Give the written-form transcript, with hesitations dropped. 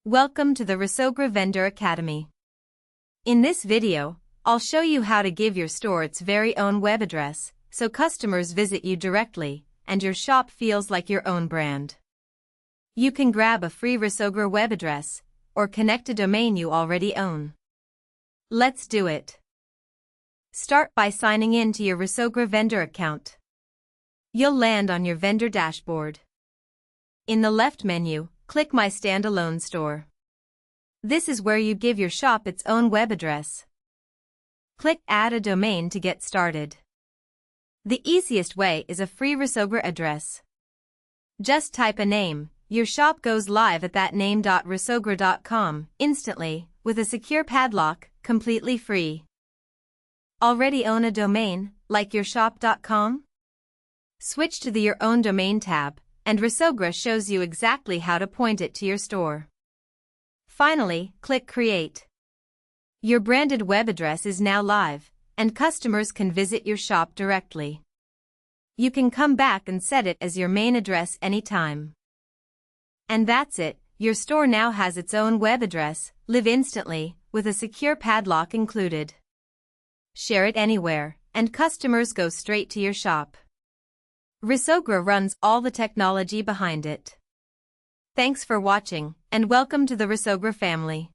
Welcome to the Resogra Vendor Academy. In this video, I'll show you how to give your store its very own web address, so customers visit you directly, and your shop feels like your own brand. You can grab a free Resogra web address, or connect a domain you already own. Let's do it. Start by signing in to your Resogra vendor account. You'll land on your vendor dashboard. In the left menu, click My Standalone Store. This is where you give your shop its own web address. Click Add a Domain to get started. The easiest way is a free Resogra address. Just type a name, your shop goes live at that name.resogra.com instantly, with a secure padlock, completely free. Already own a domain, like yourshop.com? Switch to the Your Own Domain tab, and Resogra shows you exactly how to point it to your store. Finally, click Create. Your branded web address is now live, and customers can visit your shop directly. You can come back and set it as your main address anytime. And that's it, your store now has its own web address, live instantly, with a secure padlock included. Share it anywhere, and customers go straight to your shop. Resogra runs all the technology behind it. Thanks for watching, and welcome to the Resogra family.